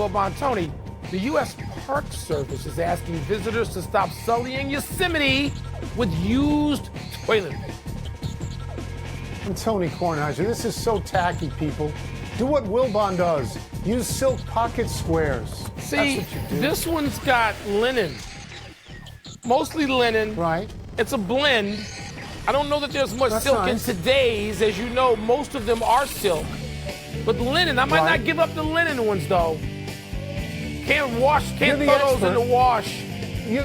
About Tony, the U.S. Park Service is asking visitors to stop sullying Yosemite with used toilet paper. I'm Tony Kornheiser. This is so tacky, people. Do what Wilbon does. Use silk pocket squares. See, this one's got linen. Mostly linen. Right. It's a blend. I don't know that there's much That's silk nice. in today's. As you know, most of them are silk. But linen, I might not give up the linen ones, though. Can't throw those in the wash. You're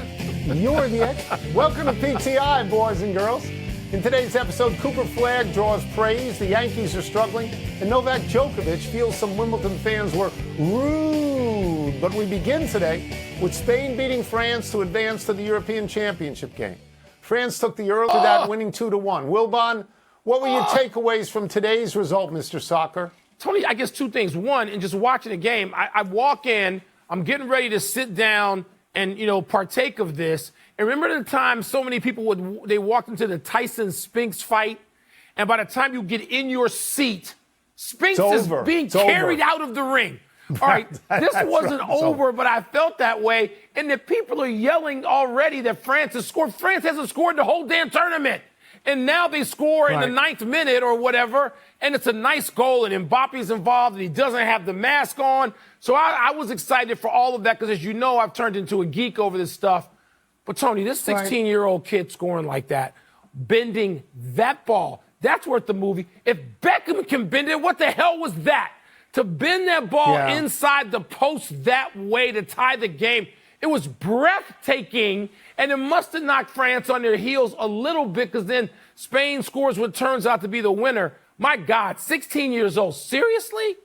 the expert. Welcome to PTI, boys and girls. In today's episode, Cooper Flagg draws praise, the Yankees are struggling, and Novak Djokovic feels some Wimbledon fans were rude. But we begin today with Spain beating France to advance to the European Championship game. France took the early that winning 2-1. Wilbon, what were your takeaways from today's result, Mr. Soccer? Tony, I guess two things. One, in just watching the game, I walk in, I'm getting ready to sit down and, partake of this. And remember the time so many people they walked into the Tyson Spinks fight, and by the time you get in your seat, Spinks is being carried out of the ring. All right, this wasn't over, but I felt that way. And the people are yelling already that France has scored. France hasn't scored the whole damn tournament. And now they score in the 9th minute or whatever, and it's a nice goal, and Mbappe's involved, and he doesn't have the mask on. So I was excited for all of that because, as you know, I've turned into a geek over this stuff. But, Tony, this 16-year-old kid scoring like that, bending that ball, that's worth the movie. If Beckham can bend it, what the hell was that? To bend that ball inside the post that way to tie the game, it was breathtaking, and it must have knocked France on their heels a little bit because then Spain scores what turns out to be the winner. My God, 16 years old. Seriously?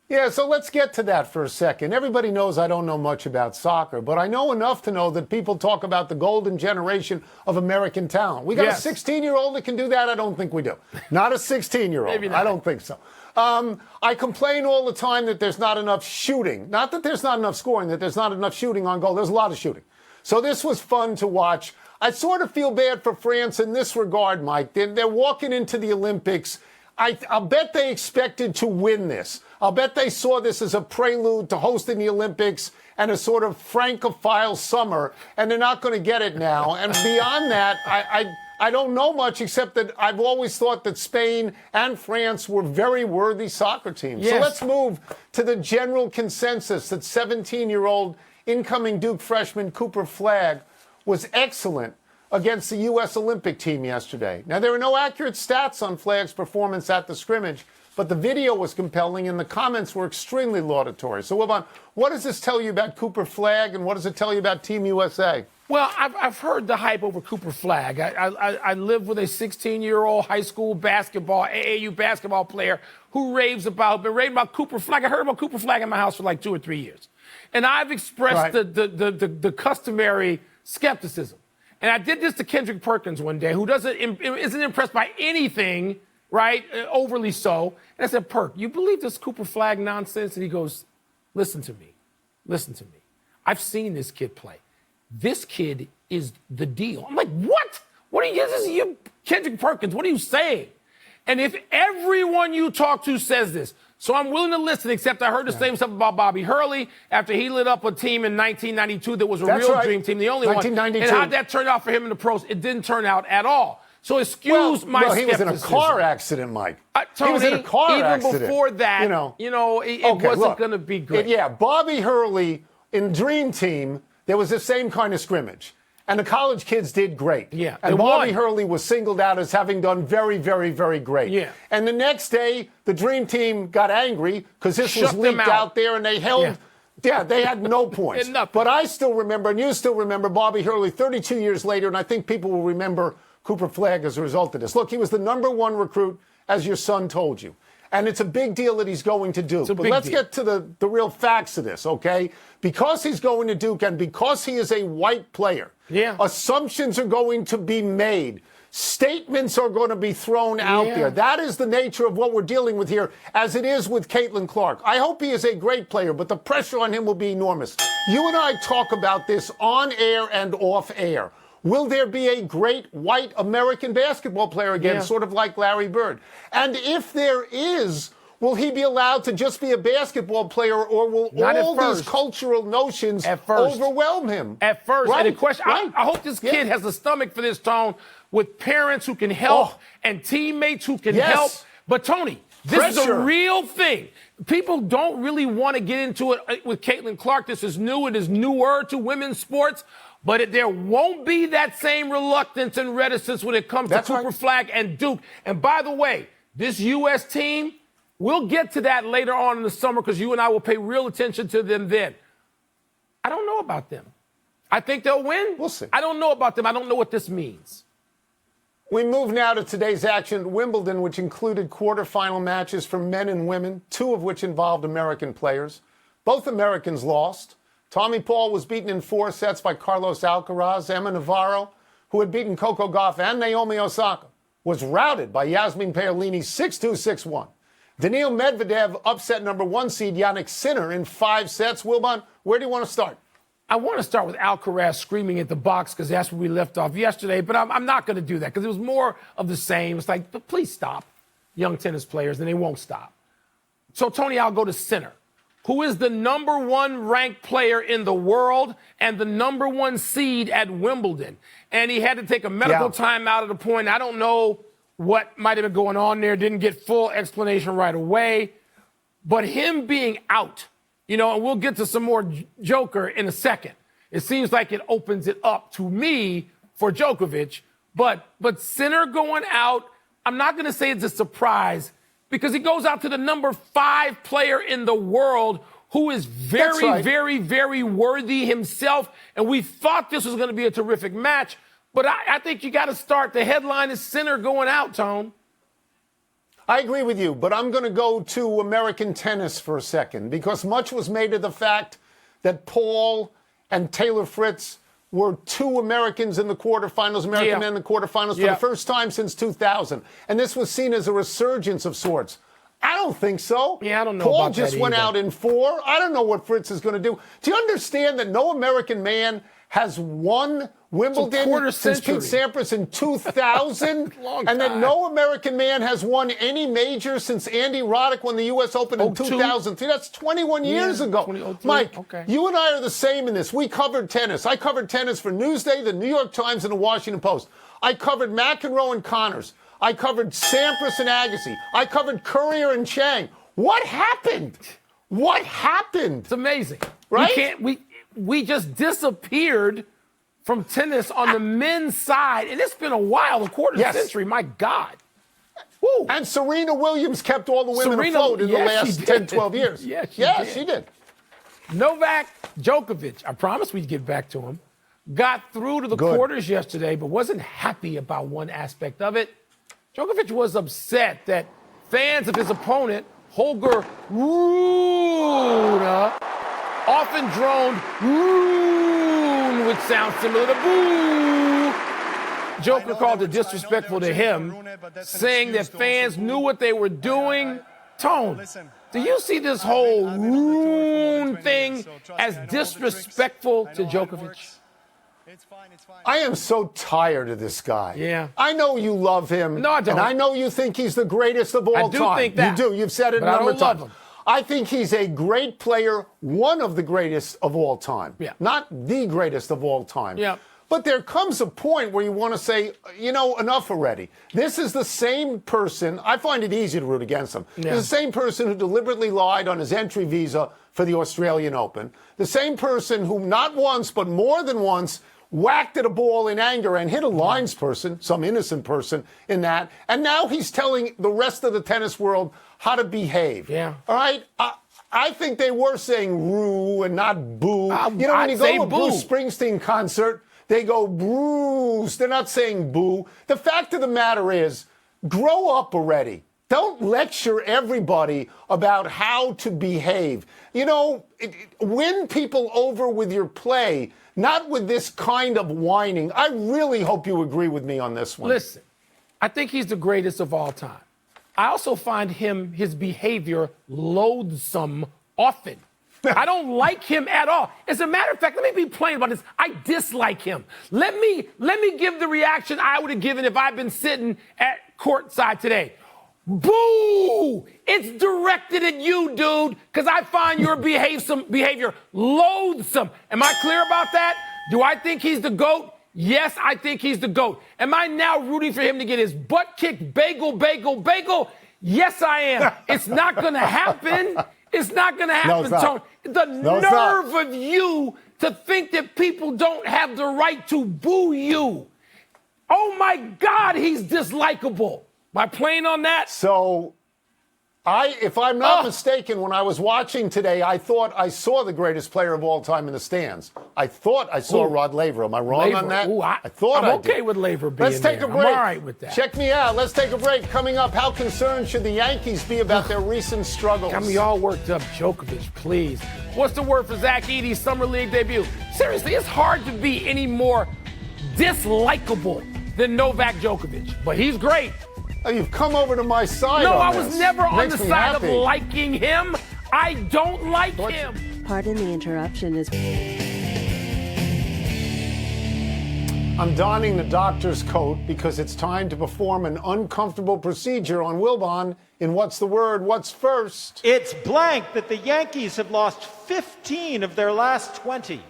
Yeah, so let's get to that for a second. Everybody knows I don't know much about soccer, but I know enough to know that people talk about the golden generation of American talent. We got a 16-year-old that can do that? I don't think we do. Not a 16-year-old. Maybe not. I don't think so. I complain all the time that there's not enough shooting. Not that there's not enough scoring, that there's not enough shooting on goal. There's a lot of shooting. So this was fun to watch. I sort of feel bad for France in this regard, Mike. They're walking into the Olympics. I'll bet they expected to win this. I'll bet they saw this as a prelude to hosting the Olympics and a sort of Francophile summer, and they're not going to get it now. And beyond that, I don't know much except that I've always thought that Spain and France were very worthy soccer teams. Yes. So let's move to the general consensus that 17-year-old incoming Duke freshman Cooper Flagg was excellent against the U.S. Olympic team yesterday. Now, there were no accurate stats on Flagg's performance at the scrimmage, but the video was compelling and the comments were extremely laudatory. So, Wilbon, what does this tell you about Cooper Flagg and what does it tell you about Team USA? Well, I've heard the hype over Cooper Flagg. I live with a 16-year-old high school AAU basketball player who been raving about Cooper Flagg. I heard about Cooper Flagg in my house for like 2 or 3 years. And I've expressed the customary skepticism. And I did this to Kendrick Perkins one day, who isn't impressed by anything, right, overly so. And I said, Perk, you believe this Cooper Flagg nonsense? And he goes, listen to me. I've seen this kid play. This kid is the deal. I'm like, what? What are you, Kendrick Perkins, what are you saying? And if everyone you talk to says this, so I'm willing to listen, except I heard the same stuff about Bobby Hurley after he lit up a team in 1992 that was a real dream team, the only one. And how that turned out for him in the pros, it didn't turn out at all. So excuse my skepticism. He was in a car accident, Mike. Tony, he was in a car accident. Even before that, it wasn't going to be great. Bobby Hurley in Dream Team, there was the same kind of scrimmage. And the college kids did great. Yeah, and Bobby Hurley was singled out as having done very, very, very great. Yeah. And the next day, the Dream Team got angry because this was leaked out there, and they held. Yeah, they had no points. But I still remember, and you still remember, Bobby Hurley 32 years later, and I think people will remember Cooper Flagg as a result of this. Look, he was the #1 recruit, as your son told you. And it's a big deal that he's going to Duke. But let's get to the real facts of this, okay? Because he's going to Duke and because he is a white player, assumptions are going to be made. Statements are going to be thrown out there. That is the nature of what we're dealing with here, as it is with Caitlin Clark. I hope he is a great player, but the pressure on him will be enormous. You and I talk about this on air and off air. Will there be a great white American basketball player again, sort of like Larry Bird? And if there is, will he be allowed to just be a basketball player, or will all these cultural notions overwhelm him? At first. Right. And the question, I hope this kid has the stomach for this, Tone, with parents who can help and teammates who can help. But, Tony, this is a real thing. People don't really want to get into it with Caitlin Clark. This is new. It is newer to women's sports. But there won't be that same reluctance and reticence when it comes to Cooper Flagg and Duke. And by the way, this U.S. team, we'll get to that later on in the summer because you and I will pay real attention to them then. I don't know about them. I think they'll win. We'll see. I don't know about them. I don't know what this means. We move now to today's action at Wimbledon, which included quarterfinal matches for men and women, 2 of which involved American players. Both Americans lost. Tommy Paul was beaten in 4 sets by Carlos Alcaraz. Emma Navarro, who had beaten Coco Gauff and Naomi Osaka, was routed by Yasmin Paolini 6-2, 6-1. Daniil Medvedev upset number 1 seed Jannik Sinner in 5 sets. Wilbon, where do you want to start? I want to start with Alcaraz screaming at the box because that's where we left off yesterday, but I'm not going to do that because it was more of the same. It's like, but please stop, young tennis players, and they won't stop. So, Tony, I'll go to Sinner, who is the number 1 ranked player in the world and the number 1 seed at Wimbledon. And he had to take a medical time out of the point. I don't know what might have been going on there. Didn't get full explanation right away. But him being out, and we'll get to some more Joker in a second. It seems like it opens it up to me for Djokovic. But Sinner going out, I'm not going to say it's a surprise, because he goes out to the number 5 player in the world who is very, very, very worthy himself. And we thought this was going to be a terrific match. But I think you got to start. The headline is Sinner going out, Tone. I agree with you, but I'm going to go to American tennis for a second, because much was made of the fact that Paul and Taylor Fritz were 2 Americans in the quarterfinals, American men in the quarterfinals for the first time since 2000. And this was seen as a resurgence of sorts. I don't think so. Yeah, I don't know Paul about just that went either. out in 4. I don't know what Fritz is going to do. Do you understand that no American man has won Wimbledon since Pete Sampras in 2000? And that no American man has won any major since Andy Roddick won the U.S. Open in 2003. That's 21 years ago. Mike, you and I are the same in this. We covered tennis. I covered tennis for Newsday, the New York Times, and the Washington Post. I covered McEnroe and Connors. I covered Sampras and Agassi. I covered Courier and Chang. What happened? What happened? It's amazing. Right? We just disappeared from tennis on the men's side, and it's been a while, a quarter century. My God. Woo. And Serena Williams kept all the women afloat in the last 10, 12 years. Yes, she did. Novak Djokovic, I promised we'd get back to him, got through to the quarters yesterday, but wasn't happy about one aspect of it. Djokovic was upset that fans of his opponent, Holger Rune, often droned Rune, which sounds similar to boo. Joker called it disrespectful to him, saying that fans knew what they were doing. Tone, do you see this whole Rune thing as disrespectful to Djokovic? I am so tired of this guy. Yeah. I know you love him. No, I don't. And I know you think he's the greatest of all time. I do think that. You do. You've said it a number of times. I think he's a great player, one of the greatest of all time. Yeah. Not the greatest of all time. Yeah. But there comes a point where you want to say, enough already. This is the same person. I find it easy to root against him. Yeah. The same person who deliberately lied on his entry visa for the Australian Open. The same person who not once, but more than once, whacked at a ball in anger and hit a linesperson, some innocent person in that. And now he's telling the rest of the tennis world how to behave. Yeah. All right? I think they were saying roo and not boo. When you go to a Bruce Springsteen concert, they go Bruce. They're not saying boo. The fact of the matter is, grow up already. Don't lecture everybody about how to behave. Win people over with your play, not with this kind of whining. I really hope you agree with me on this one. Listen, I think he's the greatest of all time. I also find his behavior loathsome often. I don't like him at all. As a matter of fact, let me be plain about this. I dislike him. Let me give the reaction I would have given if I'd been sitting at courtside today. Boo! It's directed at you, dude, because I find your behavior loathsome. Am I clear about that? Do I think he's the GOAT? Yes, I think he's the GOAT. Am I now rooting for him to get his butt kicked bagel? Yes, I am. It's not going to happen. It's not going to happen, Tony. The nerve of you to think that people don't have the right to boo you. Oh, my God, he's dislikable. Am I playing on that? So, if I'm not mistaken, when I was watching today, I thought I saw the greatest player of all time in the stands. I thought I saw Rod Laver. Am I wrong on that? Ooh, I thought I'm okay with Laver being Let's take a break. I'm all right with that. Check me out. Let's take a break. Coming up, how concerned should the Yankees be about their recent struggles? Got me all worked up. Djokovic, please. What's the word for Zach Edey's Summer League debut? Seriously, it's hard to be any more dislikable than Novak Djokovic. But he's great. Oh, you've come over to my side. No, on I was this. never on the side happy. of liking him. I don't like him. Pardon the interruption. I'm donning the doctor's coat because it's time to perform an uncomfortable procedure on Wilbon in What's the Word, What's First? It's blank that the Yankees have lost 15 of their last 20.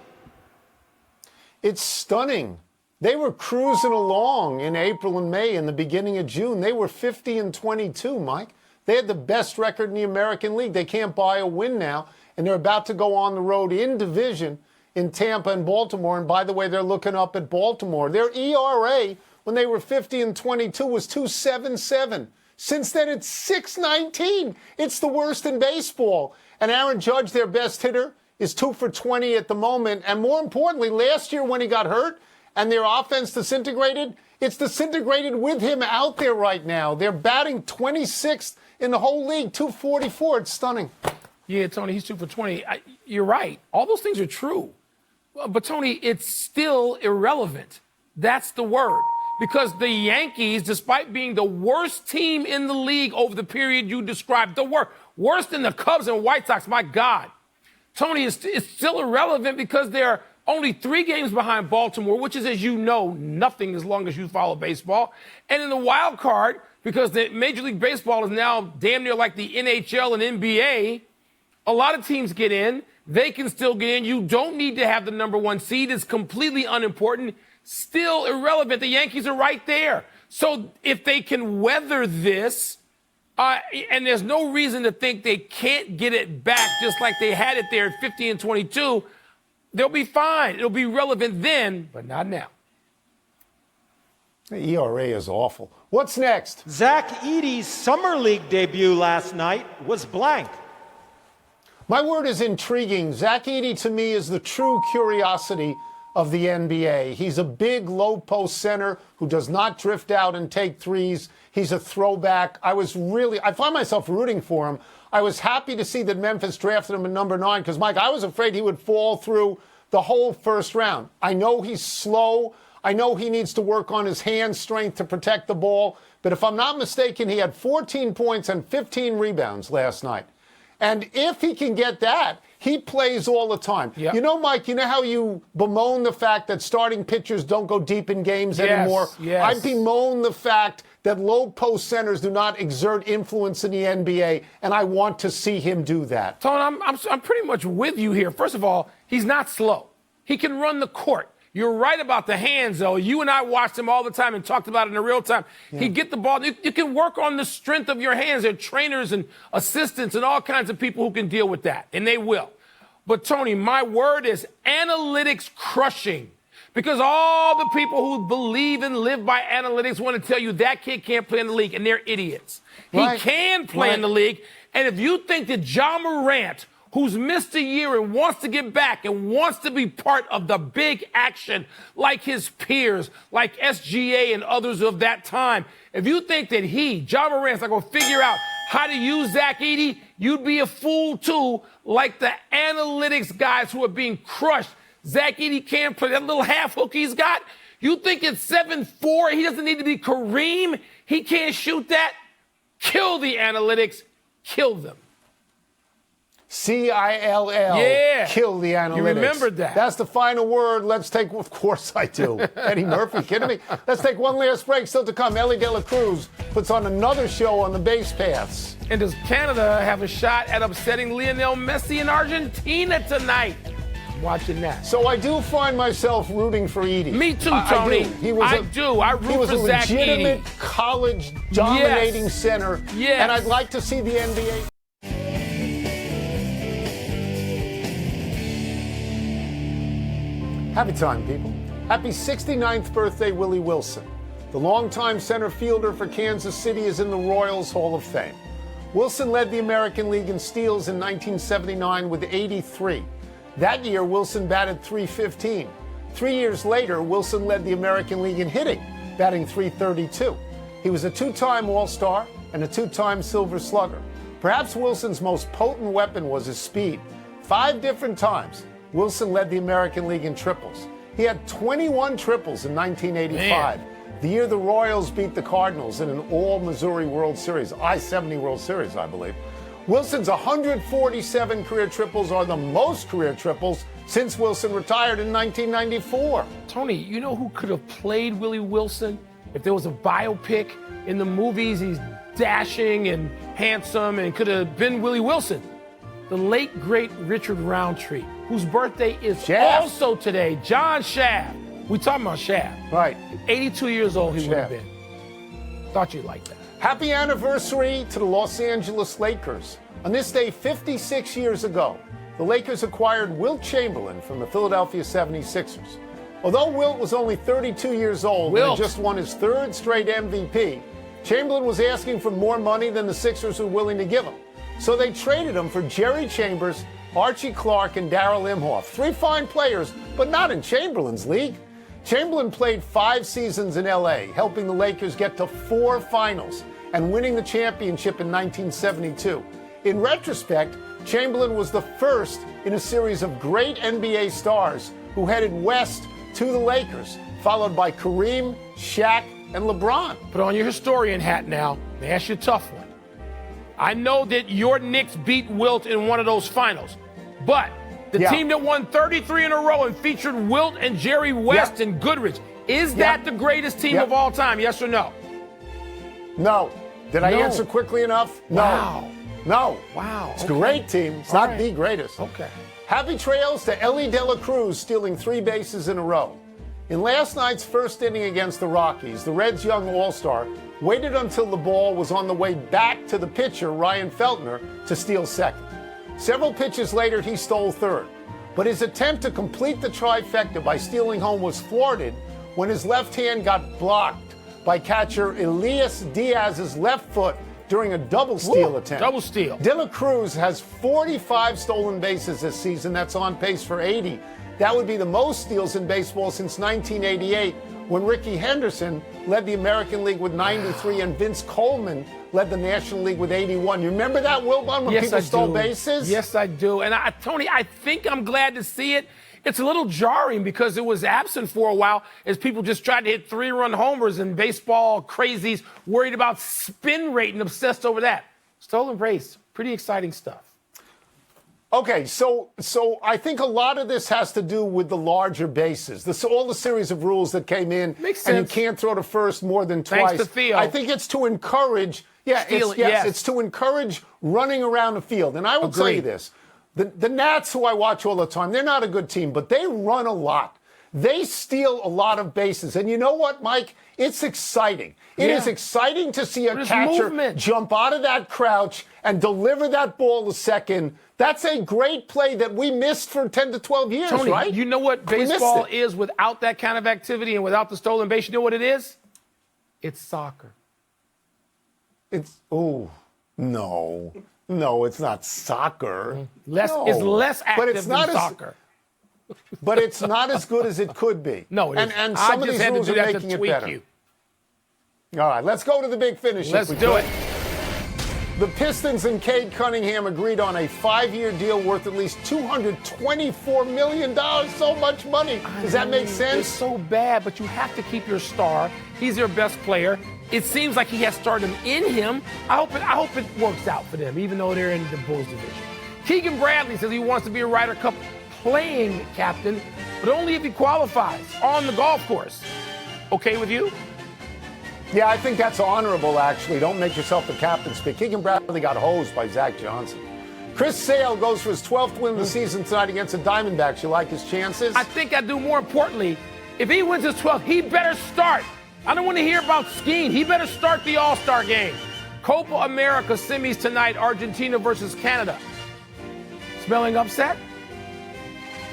It's stunning. They were cruising along in April and May and the beginning of June. They were 50-22, Mike. They had the best record in the American League. They can't buy a win now, and they're about to go on the road in division in Tampa and Baltimore. And by the way, they're looking up at Baltimore. Their ERA when they were 50-22 was 2.77. Since then, it's 6.19. It's the worst in baseball. And Aaron Judge, their best hitter, is 2 for 20 at the moment. And more importantly, last year when he got hurt, and their offense disintegrated, it's disintegrated with him out there right now. They're batting 26th in the whole league, 244. It's stunning. Yeah, Tony, he's 2 for 20. You're right. All those things are true. But, Tony, it's still irrelevant. That's the word. Because the Yankees, despite being the worst team in the league over the period you described, worse than the Cubs and White Sox, my God. Tony, it's still irrelevant because they're only 3 games behind Baltimore, which is, as you know, nothing as long as you follow baseball. And in the wild card, because the Major League Baseball is now damn near like the NHL and NBA, a lot of teams get in. They can still get in. You don't need to have the number 1 seed. It's completely unimportant. Still irrelevant. The Yankees are right there. So if they can weather this, and there's no reason to think they can't get it back just like they had it there at 50-22, they'll be fine. It'll be relevant then, but not now. The ERA is awful. What's next? Zach Edey's Summer League debut last night was blank. My word is intriguing. Zach Edey, to me, is the true curiosity of the NBA. He's a big, low-post center who does not drift out and take threes. He's a throwback. I find myself rooting for him. I was happy to see that Memphis drafted him at number 9 because, Mike, I was afraid he would fall through the whole first round. I know he's slow. I know he needs to work on his hand strength to protect the ball. But if I'm not mistaken, he had 14 points and 15 rebounds last night. And if he can get that, he plays all the time. Yep. You know, Mike, you know how you bemoan the fact that starting pitchers don't go deep in games anymore? Yes. I bemoan the fact that low-post centers do not exert influence in the NBA, and I want to see him do that. Tone, I'm pretty much with you here. First of all, he's not slow. He can run the court. You're right about the hands, though. You and I watched him all the time and talked about it in real time. Yeah. He'd get the ball. You can work on the strength of your hands. There are trainers and assistants and all kinds of people who can deal with that, and they will. But, Tony, my word is analytics crushing. Because all the people who believe and live by analytics want to tell you that kid can't play in the league, and they're idiots. Right. He can play in the league, and if you think that Ja Morant, who's missed a year and wants to get back and wants to be part of the big action like his peers, like SGA and others of that time, if you think that Ja Morant's not going to figure out how to use Zach Edey, you'd be a fool, too, like the analytics guys who are being crushed. Zach Edey can't play that little half hook he's got. You think it's 7'4", he doesn't need to be Kareem? He can't shoot that? Kill the analytics. Kill them. CILL. Yeah. Kill the analytics. You remembered that. That's the final word. Let's take, of course I do. Eddie Murphy, kidding me? Let's take one last break. Still to come, Ellie De La Cruz puts on another show on the base paths. And does Canada have a shot at upsetting Lionel Messi in Argentina tonight? I'm watching that. So I do find myself rooting for Edie. Me too, Tony. I do. I root he was for a Zach legitimate Edey. college dominating center. Yes. And I'd like to see the NBA. Happy time, people. Happy 69th birthday, Willie Wilson. The longtime center fielder for Kansas City is in the Royals Hall of Fame. Wilson led the American League in steals in 1979 with 83. That year, Wilson batted .315. 3 years later, Wilson led the American League in hitting, batting .332. He was a two-time All-Star and a two-time Silver Slugger. Perhaps Wilson's most potent weapon was his speed. 5 different times, Wilson led the American League in triples. He had 21 triples in 1985, the year the Royals beat the Cardinals in an all-Missouri World Series, I-70 World Series, I believe. Wilson's 147 career triples are the most career triples since Wilson retired in 1994. Tony, you know who could have played Willie Wilson? If there was a biopic in the movies, he's dashing and handsome and could have been Willie Wilson. The late, great Richard Roundtree, whose birthday is Shaft. also today. John Shaft. We talking about Shaft. Right. 82 years old he would have Shaft. been. Thought you'd like that. Happy anniversary to the Los Angeles Lakers. On this day 56 years ago, the Lakers acquired Wilt Chamberlain from the Philadelphia 76ers. Although Wilt was only 32 years old and had just won his 3rd straight MVP, Chamberlain was asking for more money than the Sixers were willing to give him. So they traded him for Jerry Chambers, Archie Clark, and Darrell Imhoff. 3 fine players, but not in Chamberlain's league. Chamberlain played 5 seasons in L.A., helping the Lakers get to 4 finals and winning the championship in 1972. In retrospect, Chamberlain was the first in a series of great NBA stars who headed west to the Lakers, followed by Kareem, Shaq, and LeBron. Put on your historian hat now. Let me ask you a tough one. I know that your Knicks beat Wilt in one of those finals, but the team that won 33 in a row and featured Wilt and Jerry West and Goodrich, is that the greatest team of all time, yes or no? No. Did I answer quickly enough? No. Wow. No. Wow. It's a great team. It's not the greatest. Okay. Happy trails to Ellie De La Cruz stealing 3 bases in a row. In last night's first inning against the Rockies, the Reds' young all-star waited until the ball was on the way back to the pitcher, Ryan Feltner, to steal second. Several pitches later, he stole third. But his attempt to complete the trifecta by stealing home was thwarted when his left hand got blocked by catcher Elias Diaz's left foot during a double steal attempt. Double steal. De La Cruz has 45 stolen bases this season. That's on pace for 80. That would be the most steals in baseball since 1988, when Rickey Henderson led the American League with 93 and Vince Coleman led the National League with 81. You remember that, Wilbon, when people stole bases? Yes, I do. And Tony, I think I'm glad to see it. It's a little jarring because it was absent for a while as people just tried to hit 3-run homers and baseball crazies worried about spin rate and obsessed over that. Stolen base, pretty exciting stuff. Okay, so I think a lot of this has to do with the larger bases. All the series of rules that came in. Makes and sense. You can't throw to first more than twice. Thanks to Theo. I think it's to encourage, it's to encourage running around the field. And I will tell you this, the Nats, who I watch all the time, they're not a good team, but they run a lot. They steal a lot of bases. And you know what, Mike? It's exciting. It is exciting to see a catcher jump out of that crouch and deliver that ball to second. That's a great play that we missed for 10 to 12 years, Tony, right? You know what baseball is without that kind of activity and without the stolen base? You know what it is? It's soccer. It's, no, it's not soccer. It's less active than soccer. But it's not as good as it could be. No, it is. And some of these rules are making it better. You. All right, let's go to the big finish. Let's do it. The Pistons and Cade Cunningham agreed on a 5-year deal worth at least $224 million. So much money. Does that make sense? It's so bad, but you have to keep your star. He's their best player. It seems like he has stardom in him. I hope it works out for them, even though they're in the Bulls division. Keegan Bradley says he wants to be a Ryder Cup playing captain, but only if he qualifies on the golf course. Okay with you? Yeah, I think that's honorable, actually. Don't make yourself the captain speak. Keegan Bradley got hosed by Zach Johnson. Chris Sale goes for his 12th win of the season tonight against the Diamondbacks. You like his chances? I think I do. More importantly, if he wins his 12th, he better start. I don't want to hear about skiing. He better start the All-Star game. Copa America semis tonight, Argentina versus Canada. Smelling upset?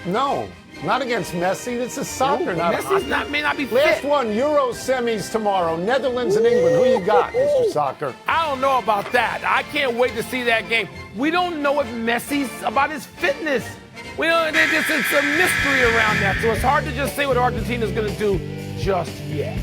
No, not against Messi. This is soccer, Ooh, not Messi may not be fit. Last one, Euro semis tomorrow. Netherlands and England. Who you got, Mr. Soccer? I don't know about that. I can't wait to see that game. We don't know if Messi's about his fitness. It's a mystery around that, so it's hard to just say what Argentina's going to do just yet.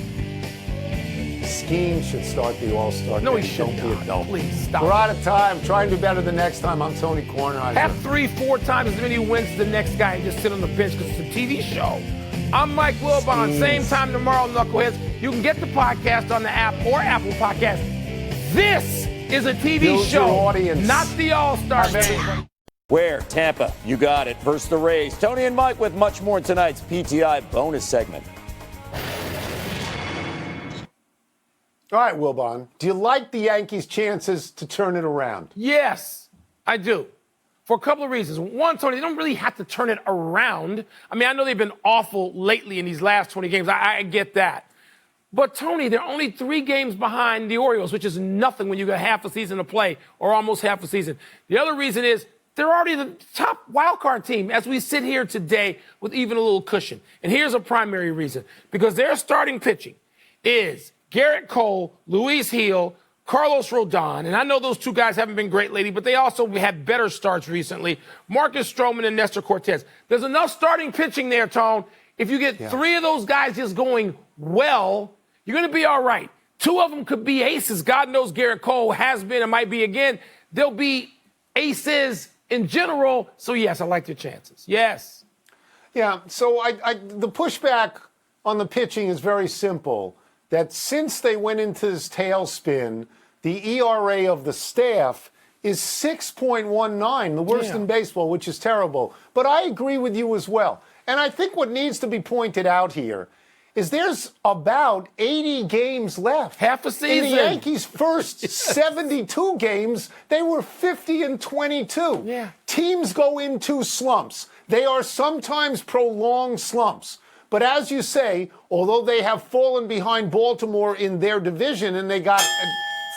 Skiing should start the All-Star game. No, he shouldn't. Don't be a dumb. Please stop. We're out of time. Try and do better the next time. I'm Tony Kornheiser. Have 3-4 times as many wins as the next guy and just sit on the bench because it's a TV show. I'm Mike Wilbon. Same time tomorrow, Knuckleheads. You can get the podcast on the app or Apple Podcast. This is a TV Build show, your audience. not the All-Star game. Where? Tampa. You got it. Versus the Rays. Tony and Mike with much more in tonight's PTI bonus segment. All right, Wilbon. Do you like the Yankees' chances to turn it around? Yes, I do. For a couple of reasons. One, Tony, they don't really have to turn it around. I mean, I know they've been awful lately in these last 20 games. I get that. But, Tony, they're only 3 games behind the Orioles, which is nothing when you got half a season to play or almost half a season. The other reason is they're already the top wildcard team as we sit here today with even a little cushion. And here's a primary reason. Because their starting pitching is Garrett Cole, Luis Gil, Carlos Rodon, and I know those 2 guys haven't been great lately, but they also had better starts recently, Marcus Stroman and Nestor Cortez. There's enough starting pitching there, Tone. If you get 3 of those guys just going well, you're going to be all right. 2 of them could be aces. God knows Garrett Cole has been and might be again. They'll be aces in general. So, yes, I like their chances. Yes. Yeah, so the pushback on the pitching is very simple. That since they went into this tailspin, the ERA of the staff is 6.19, the worst in baseball, which is terrible. But I agree with you as well. And I think what needs to be pointed out here is there's about 80 games left. Half a season. In the Yankees' first 72 games, they were 50-22. Yeah. Teams go into slumps. They are sometimes prolonged slumps. But as you say, although they have fallen behind Baltimore in their division, and they got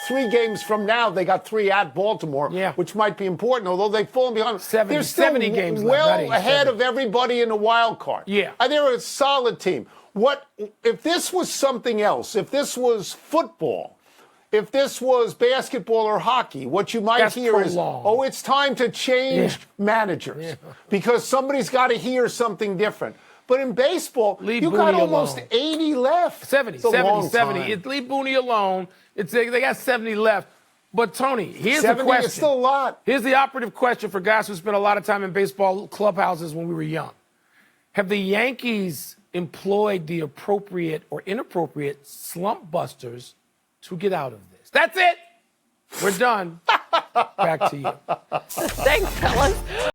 3 games from now, they got 3 at Baltimore, which might be important, although they've fallen behind. 70, they're still 70 games well ahead of everybody in the wild card. Yeah. They're a solid team. What if this was something else? If this was football, if this was basketball or hockey, what you might hear is, oh, it's time to change managers because somebody's got to hear something different. But in baseball, you got almost 80 left. 70. Leave Booney alone. They got 70 left. But, Tony, here's the question. It's still a lot. Here's the operative question for guys who spent a lot of time in baseball clubhouses when we were young. Have the Yankees employed the appropriate or inappropriate slump busters to get out of this? That's it. We're done. Back to you. Thanks, fellas.